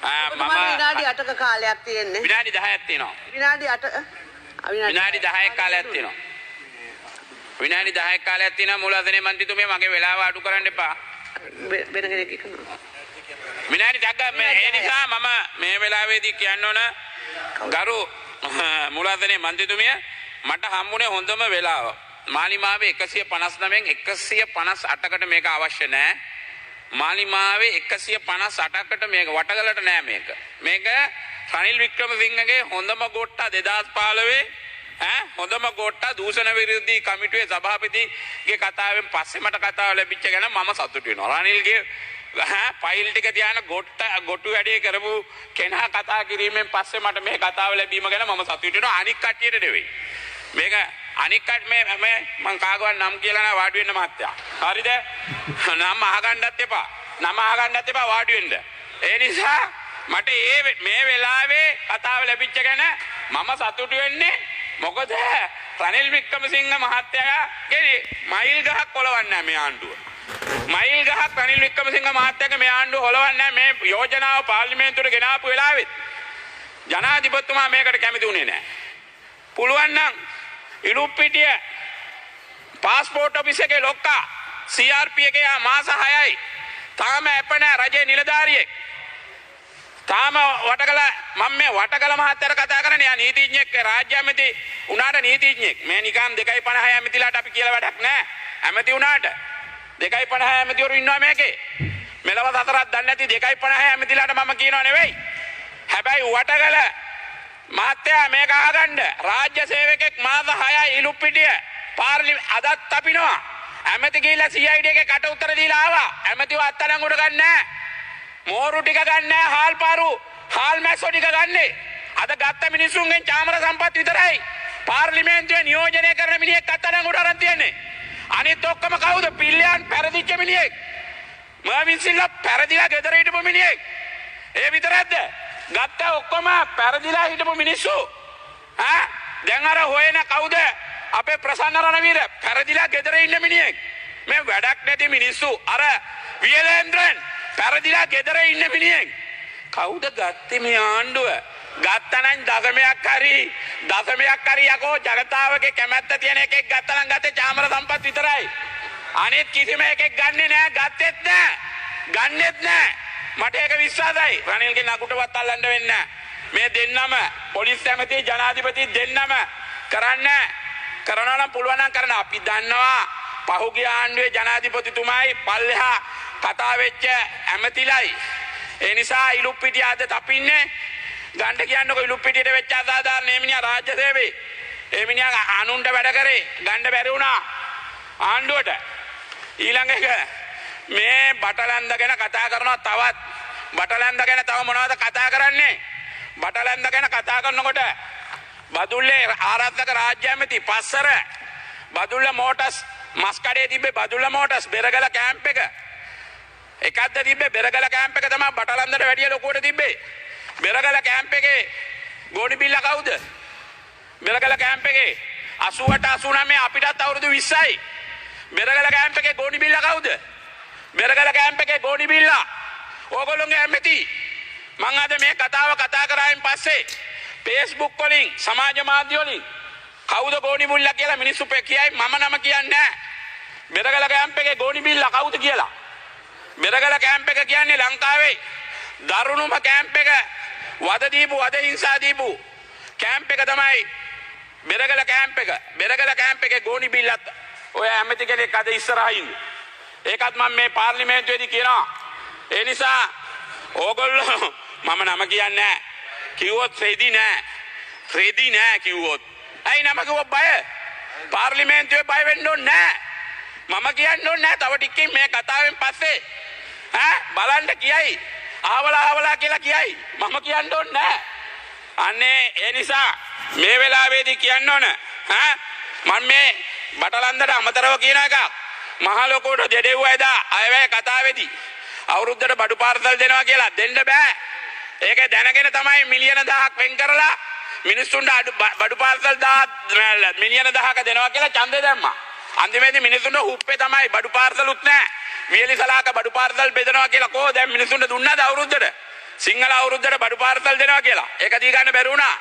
මම විනාඩි 8ක කාලයක් තියෙන්නේ. විනාඩි 10ක් තියෙනවා. විනාඩි 8 විනාඩි 10ක් කාලයක් තියෙනවා. විනාඩි 10ක් කාලයක් තියෙනවා මූලාසනේ මන්ත්‍රීතුමිය මගේ වෙලාව අඩු කරන්න එපා. වෙන කෙනෙක් කියනවා. විනාඩි 10ක් ඒ නිසා මම මේ වෙලාවේදී කියන්න ඕන ගරු මූලාසනේ මන්ත්‍රීතුමිය මට හම්බුනේ හොඳම වෙලාව. මාලිමාවේ 159න් 158කට මේක අවශ්‍ය නැහැ. මාලිමාවේ 158කට මේක වටගලට නෑ මේක. මේක රනිල් වික්‍රමසිංහගේ හොඳම ගොට්ටා 2015 හොඳම ගොට්ටා දූෂණ විරෝධී කමිටුවේ සභාපතිගේ කතාවෙන් පස්සේ මට කතාව ලැබිච්ච ගැන මම සතුටු වෙනවා. රනිල්ගේ ෆයිල් ටික තියාන ගොට්ටු වැඩේ කරපු කෙනා කතා කිරීමෙන් පස්සේ මට මේ කතාව ලැබීම ගැන මම සතුටු වෙනවා. අනික් කට්ටියට නෙවෙයි. මේක අනික් කට මේ මං කාගවත් නම් කියලා නෑ වාඩි වෙන්න මහත්තයා. හරිද? නම අහගන්නත් එපා. නම අහගන්නත් එපා වාඩි වෙන්න. ඒ නිසා මට මේ වෙලාවේ කතාව ලැබිච්ච ගැන මම සතුටු වෙන්නේ. මොකද රනිල් වික්‍රමසිංහ මහත්තයාගේ මයිල් ගහක් කොලවන්නේ නැහැ මේ ආණ්ඩුව. මයිල් ගහක් රනිල් වික්‍රමසිංහ මහත්තයාගේ මේ ආණ්ඩුව හොලවන්නේ නැහැ. මේ යෝජනාව පාර්ලිමේන්තුවට ගෙනාපු වෙලාවෙත් ජනාධිපතිතුමා මේකට කැමති වුණේ නැහැ. පුළුවන් නම් ඉලුප්පිටිය පාස්පෝර්ට් ඔෆිස් එකේ ලොක්කා CRP එකේ මාස 6යි තාම අපේ රජයේ නිලධාරියෙක් තාම වටකල මම මේ වටකල මහත්තයාට කතා කරන්නේ යා නීතිඥයෙක් රාජ්‍ය ඇමති උනාට නීතිඥයෙක් මේ නිකන් 2.56 ඇමතිලාට අපි කියලා වැඩක් නැහැ ඇමති උනාට 2.56 ඇමතිවරු ඉන්නවා මේකේ මෙලව හතරක් දන්නේ නැති 2.56 ඇමතිලාට මම කියනව නෙවෙයි හැබැයි වටකල මහත්තයා මේක අහගන්න රාජ්‍ය සේවකෙක් මාස 6යි ඉලුප්පිටිය අදත් තපිනවා ඇමති ගිහිල්ලා CID එකේ කට උතර දීලා ආවා ඇමතිව අත්අඩංගුවට ගන්න නැහැ මෝරු ටික ගන්න නැහැ හාල් පාරු හාල් මැස්සෝ ටික ගන්නේ අද ගත්ත මිනිසුන්ගෙන් චාමර සම්පත් විතරයි පාර්ලිමේන්තුවේ නියෝජනය කරන මිනිහෙක් අත්අඩංගුවට අරන් තියන්නේ අනිත් ඔක්කොම කවුද පිල්ලයන් පෙරදිච්ච මිනිහෙක් මර්වින් සිල්වා පෙරදිලා ගෙදර හිටපු මිනිහෙක් ඒ විතරක්ද ගත්ත ඔක්කොම පෙරදිලා හිටපු මිනිස්සු දැන් අර හොයන කවුද අපේ ප්‍රසන්න රණවීර පෙරදිලා ගෙදර ඉන්න මිනිහෙක් මේ වැඩක් නැති මිනිස්සු අර වියලේන්ද්‍රන් පෙරදිලා ගෙදර ඉන්න මිනිහෙක් කවුද ගත්තේ මේ ආණ්ඩුව ගත්තනම් දශමයක් හරි යකෝ ජනතාවගේ කැමැත්ත තියෙන එකෙක් ගත්තනම් ගත්තේ චාමර සම්පත් විතරයි අනිත් කිසිම එකෙක් ගන්නෙ නෑ ගන්නෙත් නෑ මට ඒක විශ්වාසයි රනිල්ගේ නගුටවත් අල්ලන්න වෙන්නේ නෑ මේ දෙන්නම පොලිස් ඇමති ජනාධිපති දෙන්නම කරනවා නම් පුළුවන් නම් කරන්න අපි දන්නවා පහුගිය ආණ්ඩුවේ ජනාධිපතිතුමායි පල්ලෙහා කතා වෙච්ච ඇමතිලයි ඒ නිසා ඉලුප්පිටිය අද තපින්නේ ගන්න කියන්නකො ඉලුප්පිටියට වෙච්ච අසාධාරණ මේ මිනිහා රාජ්‍ය සේවයේ ඒ මිනිහා ආනුන්ට වැඩ කරේ ගන්න බැරි වුණා ආණ්ඩුවට ඊළඟ එක මේ බටලන්ද ගැන කතා කරනවා තවත් බටලන්ද ගැන තව මොනවද කතා කරන්නේ බටලන්ද ගැන කතා කරනකොට බදුල්ලේ ආරක්ෂක රාජ්‍ය ඇමති පස්සර බදුල්ල මෝටර්ස් මස්කඩේ තිබ්බේ බදුල්ල මෝටර්ස් බෙරගල කැම්ප් එකක්ද තිබ්බේ බෙරගල කැම්ප් එක තමයි බටලන්දට වැඩිය ලොකුවට තිබ්බේ බෙරගල කැම්ප් එකේ ගෝනි බිල්ල කවුද බෙරගල කැම්ප් එකේ 88 89 අපිටත් අවුරුදු 20යි බෙරගල කැම්ප් එකේ ගෝනි බිල්ල කවුද බෙරගල කැම්ප් එකේ ගෝනි බිල්ල ඕගොල්ලෝගේ ඇමති මං අද මේ කතාව කතා කරායින් පස්සේ Facebook වලින් සමාජ මාධ්‍ය වලින් කවුද ගෝනි බිල්ල කියලා මිනිස්සු කියයි මම නම කියන්නේ නැහැ බෙරගල කැම්ප් එකේ ගෝනි බිල්ල කවුද කියලා බෙරගල කැම්ප් එක කියන්නේ ලංකාවේ දරුණුම කැම්ප් එක වද හිංසා දීපු කැම්ප් එක තමයි බෙරගල කැම්ප් එක බෙරගල කැම්ප් එකේ ගෝනි බිල්ලත් ඔය ඇමති කෙනෙක් අද ඉස්සරහින් ඒකත් මම මේ පාර්ලිමේන්තුවේදී කියනවා ඒ නිසා ඕගොල්ලෝ මම නම කියන්නේ නැහැ කිව්වොත් රෙදි නෑ කිව්වොත් ඇයි නම කිව්වොත් බය පාර්ලිමේන්තුවේ බය වෙන්න ඕනේ නැහැ මම කියන්න ඕනේ නැහැ තව ටිකකින් මේ කතාවෙන් පස්සේ බලන්න කියයි ආවලා කියලා කියයි මම කියන්න ඕනේ නැහැ අනේ ඒ නිසා මේ වෙලාවේදී කියන්න ඕන මම මේ බටලන්දට අමතරව කියන එක මහ ලොකුට දෙඩෙව්වා එදා අයවැය කතාවේදී අවුරුද්දට බඩු පාර්සල් දෙනවා කියලා දෙන්න බෑ ඒක දැනගෙන තමයි මිලියන 1000ක් වෙන් කරලා මිනිස්සුන්ට බඩු පාර්සල් 1000 මිලියන 1000ක දෙනවා කියලා ඡන්දය දැම්මා අන්තිමේදී මිනිස්සුන්ට හුප්පේ තමයි බඩු පාර්සලුත් නැහැ වියලි සලාක බඩු පාර්සල් බෙදනවා කියලා කොහොද දැන් මිනිස්සුන්ට දුන්නාද අවුරුද්දට සිංහල අවුරුද්දට බඩු පාර්සල් දෙනවා කියලා. ඒක දී ගන්න බැරි වුණා.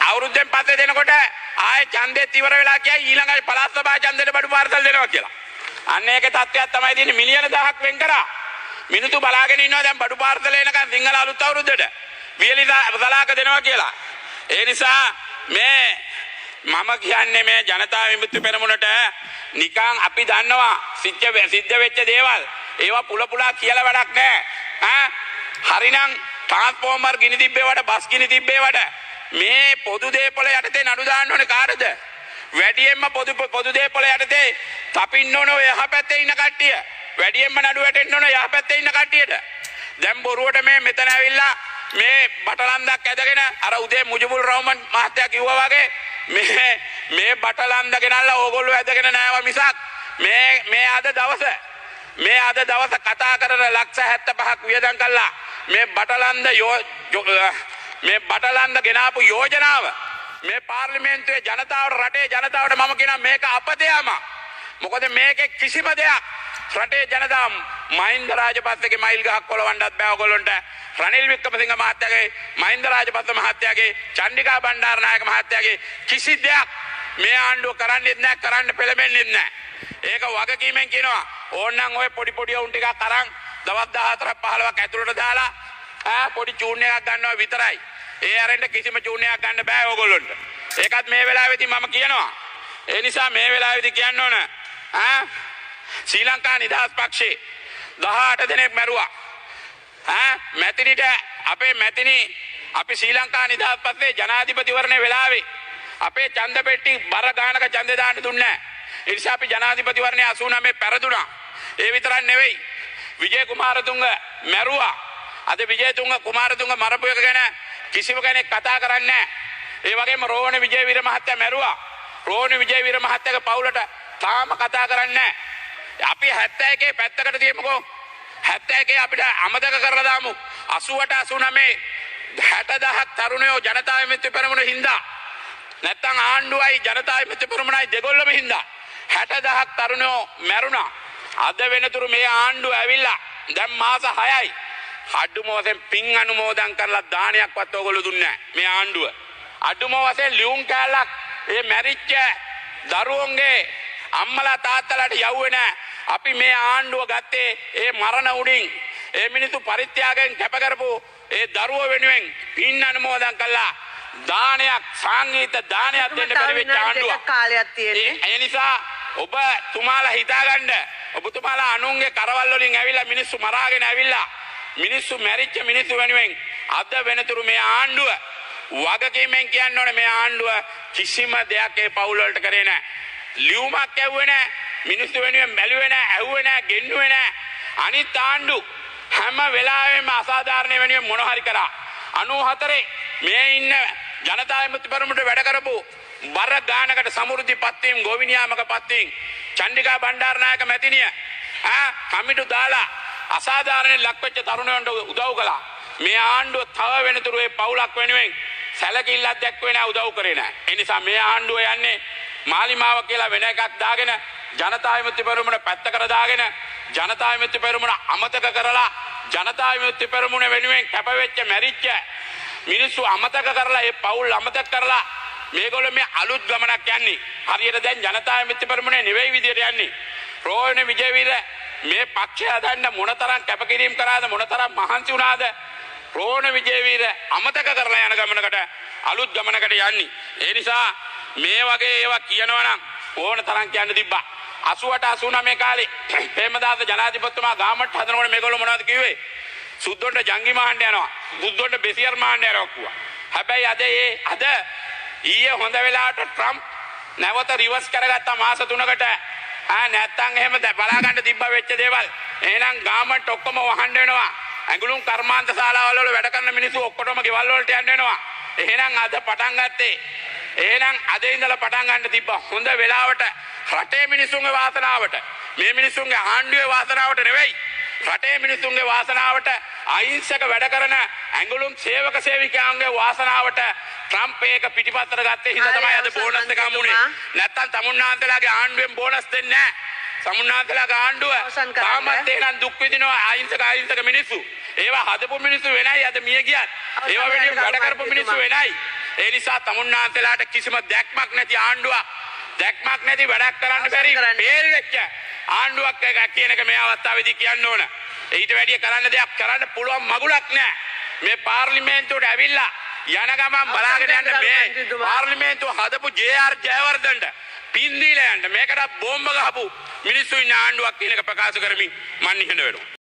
අවුරුද්දෙන් පස්සේ දෙනකොට ආයේ ඡන්දෙත් ඉවර වෙලා කියයි ඊළඟ පළාත් සභා ඡන්දෙට බඩු පාර්සල් දෙනවා කියලා. අන්න ඒකේ තත්ත්වයක් තමයි තියෙන්නේ. මිලියන 1000ක් වෙන් කරා. මිනිත්තු බලාගෙන ඉන්නවා දැන් බඩු පාර්සල් එනකන් සිංහල අලුත් අවුරුද්දට වියලි සලාක දෙනවා කියලා. ඒ නිසා මම කියන්නේ මේ ජනතා විමුක්ති පෙරමුණට නිකන් අපි දන්නවා සිද්ධ වෙච්ච දේවල් ඒවා පුලා කියලා වැඩක් නැහැ. හරිනම් ට්‍රාන්ස්ෆෝමර් ගිනි තිබ්බේවට බස් ගිනි තිබ්බේවට මේ පොදු දේපොළ යටතේ නඩු දාන්න ඕනේ කාටද? වැඩියෙන්ම පොදු දේපොළ යටතේ තපින්න ඕනේ ඔය යහපැත්තේ ඉන්න කට්ටිය. වැඩියෙන්ම නඩු වැටෙන්න ඕනේ යහපැත්තේ ඉන්න කට්ටියට. දැන් බොරුවට මෙතන ඇවිල්ලා මේ බටලන්දක් ඇදගෙන අර උදේ මුජුබුල් රහමන් මහත්තයා කිව්වා වගේ මේ බටලන්ද ගෙනල්ලා ඕගොල්ලෝ ඇදගෙන නෑව මිසක් මේ අද දවස කතා කරන ලක්ෂ 75ක් වියදම් කළා මේ බටලන්ද ගෙනාපු යෝජනාව මේ පාර්ලිමේන්තුවේ ජනතාවට රටේ ජනතාවට මම කියනවා මේක අපතේම. මොකද මේකේ කිසිම දෙයක් රටේ ජනතාව මහින්ද රාජපක්ෂගේ මයිල් ගහක් කොලවන්නත් බෑ ඔයගොල්ලොන්ට. රනිල් වික්‍රමසිංහ මහත්තයාගේ මහින්ද රාජපක්ෂ මහත්තයාගේ චන්ඩිකා බණ්ඩාරනායක මහත්තයාගේ කිසි දෙයක් මේ ආණ්ඩුව කරන්නේ නැහැ, කරන්න පෙළඹෙන්නේ නැහැ. ඒක වගකීමෙන් කියනවා ඕනනම් ඔය පොඩි උන් ටිකක් අරන් දවස් 14ක් 15ක් ඇතුළට දාලා පොඩි චූන් එකක් ගන්නවා විතරයි. ඒ අරෙන්ට කිසිම චූන් එකක් ගන්න බෑ ඔයගොල්ලොන්ට. ඒකත් මේ වෙලාවේදී මම කියනවා. ඒ නිසා මේ වෙලාවේදී කියන්න ඕන ශ්‍රී ලංකා නිදහස් පක්ෂේ 18 දෙනෙක් මැරුවා. මැතිනිට අපේ මැතිනි අපි ශ්‍රී ලංකා නිදහස් පක්ෂේ ජනාධිපතිවරණේ වෙලාවේ අපේ ඡන්ද පෙට්ටි බර ගානක ඡන්ද දාන්න දුන්නේ නැහැ. ඒ නිසා අපි ජනාධිපතිවරණේ 89 පෙරදුනා. ඒ විතරක් නෙවෙයි විජේ කුමාරතුංග මැරුවා. අද විජේ කුමාරතුංග මරපු එක ගැන කිසිම කෙනෙක් කතා කරන්නේ නැහැ. ඒ වගේම රෝහණ විජේවීර මහත්තයා මැරුවා. රෝහණ විජේවීර මහත්තයාගේ පවුලට තාම කතා කරන්නේ නැහැ. අපි 71 පැත්තකට තියමුකෝ. 71 අපිට අමතක කරලා දාමු. 88 89 60000ක් තරුණයෝ ජනතා විමුක්ති පෙරමුණ හින්දා නැත්තම් ආණ්ඩුවයි ජනතා විමුක්ති පෙරමුණයි දෙගොල්ලම හින්දා 60000ක් තරුණයෝ මැරුණා. අද වෙනතුරු මේ ආණ්ඩුව ඇවිල්ලා දැන් මාස 6යි. අඩුම වශයෙන් පින් අනුමෝදන් කරලා දානයක්වත් ඔයගොල්ලෝ දුන්නේ නැහැ මේ ආණ්ඩුව. අඩුම වශයෙන් ලියුම් කෑල්ලක් මේ මැරිච්ච දරුවන්ගේ අම්මලා තාත්තලාට යවුවේ නැහැ. අපි මේ ආණ්ඩුව ගත්තේ ඒ මරණ උඩින් ඒ මිනිත්තු පරිත්‍යාගයෙන් කැප කරපු ඒ දරුවෝ වෙනුවෙන් පින් අනුමෝදන් කළා දානයක් සංගීත දානයක් දෙන්න බැරි වෙච්ච ආණ්ඩුවක්. කාලයක් තියෙන්නේ. ඒ නිසා ඔබ තුමාලා හිතාගන්න ඔබතුමාලා අනුන්ගේ කරවල් වලින් ඇවිල්ලා මිනිස්සු මරාගෙන ඇවිල්ලා මිනිස්සු මැරිච්ච මිනිස්සු වෙනුවෙන් අද වෙනතුරු මේ ආණ්ඩුව වගකීමෙන් කියන්න ඕනේ මේ ආණ්ඩුව කිසිම දෙයක් ඒ පවුල් වලට කරේ නැහැ. ලියුමක් ඇව්වේ නැහැ. මිනිස්සු වෙනුවෙන් බැලුවේ නැහැ, ඇහුවේ නැහැ, ගෙන්නුවේ නැහැ. අනිත් ආණ්ඩු හැම වෙලාවෙම අසාධාරණ වෙනුවෙන් මොන හරි කරා. 94 මේ ඉන්න ජනතා විමුක්ති පෙරමුණට වැඩ කරපු බර ගානකට සමෘද්ධි පත්වීම් ගෝවිනියාමක පත්වීම් චන්ඩිකා බණ්ඩාරනායක මැතිණිය කමිටු දාලා අසාධාරණයෙන් ලක්වෙච්ච තරුණයන්ට උදව් කළා. මේ ආණ්ඩුව තව වෙනතුරු ඒ පවුලක් වෙනුවෙන් සැලකිල්ලක් දැක්වේ නැහැ, උදව් කරේ නැහැ. ඒ නිසා මේ ආණ්ඩුව යන්නේ මාලිමාව කියලා වෙන එකක් දාගෙන ජනතා විමුක්ති පෙරමුණ පැත්තකට දාගෙන ජනතා විමුක්ති පෙරමුණ අමතක කරලා ජනතා විමුක්ති පෙරමුණ වෙනුවෙන් කැපවෙච්ච මැරිච්ච මිනිස්සු අමතක කරලා ඒ පවුල් අමතක කරලා මේගොල්ලෝ මේ අලුත් ගමනක් යන්නේ. හරියට දැන් ජනතා විමුක්ති පෙරමුණේ නෙවෙයි විදියට යන්නේ. රෝහණ විජේවීර මේ පක්ෂය හදන්න මොනතරම් කැපකිරීම කරාද මොනතරම් මහන්සි වුණාද? රෝහණ විජේවීර අමතක කරලා යන ගමනකට අලුත් ගමනකට යන්නේ. ඒ නිසා මේ වගේ ඒවා කියනවා නම් ඕන තරම් කියන්න තිබ්බා. 88 89 කාලේ ප්‍රේමදාස ජනාධිපතිතුමා ගාමට් හදනකොට මේගොල්ලෝ මොනවද කිව්වේ? සුද්දොන්ට ජංගි මහන්න යනවා. බුද්දොන්ට බෙසියර් මහන්න යනවා කිව්වා. හැබැයි අද ඊයේ හොඳ වෙලාවට ට්‍රම්ප් නැවත රිවර්ස් කරගත්තා මාස 3කට. නැත්තම් එහෙම බලා ගන්න තිබ්බා වෙච්ච දේවල්. එහෙනම් ගාමට් ඔක්කොම වහන්න වෙනවා. ඇඟලුම් කර්මාන්ත ශාලාවල වල වැඩ කරන මිනිස්සු ඔක්කොටම ගෙවල් වලට යන්න වෙනවා. එහෙනම් අද පටන් ගත්තේ. එහෙනම් අද ඉඳලා පටන් ගන්න තිබ්බා හොඳ වෙලාවට රටේ මිනිස්සුන්ගේ වාසනාවට. මේ මිනිස්සුන්ගේ ආණ්ඩුවේ වාසනාවට නෙවෙයි. රටේ මිනිස්සුන්ගේ වාසනාවට අහිංසක වැඩ කරන ඇඟලුම් සේවක සේවිකාවන්ගේ වාසනාවට ට්‍රම්ප් එක පිටිපස්සට ගත්තේ හින්දා තමයි අද බෝනස් එක හම්බුනේ. නැත්තම් තමුන්නාන්තලාගේ ආණ්ඩුවෙන් බෝනස් දෙන්නේ නැහැ. තමුන්නාන්තලාගේ ආණ්ඩුව තාමත් එහෙනම් දුක් විඳිනවා අහිංසක මිනිස්සු. ඒවා හදපු මිනිස්සු වෙනයි අද මිය ගියත්. ඒවා වෙනුවෙන් වැඩ කරපු මිනිස්සු වෙනයි. ඒ නිසා තමුන්නාන්සලාට කිසිම දැක්මක් නැති ආණ්ඩුවක්, දැක්මක් නැති වැඩක් කරන්න බැරි බේල් වෙච්ච ආණ්ඩුවක් කියන එක මේ අවස්ථාවේදී කියන්න ඕන. ඊට වැඩිය කරන්න දෙයක් කරන්න පුළුවන් මගුලක් නැහැ. මේ පාර්ලිමේන්තුවට ඇවිල්ලා යන ගමන් බලාගෙන යන්න මේ පාර්ලිමේන්තුව හදපු ජේ.ආර්. ජයවර්ධනට පින් දීලා යන්න. මේකට බෝම්බ ගහපු මිනිස්සු ඉන්න ආණ්ඩුවක් කියන එක ප්‍රකාශ කරමින් මන් නිහඬ වෙනවා.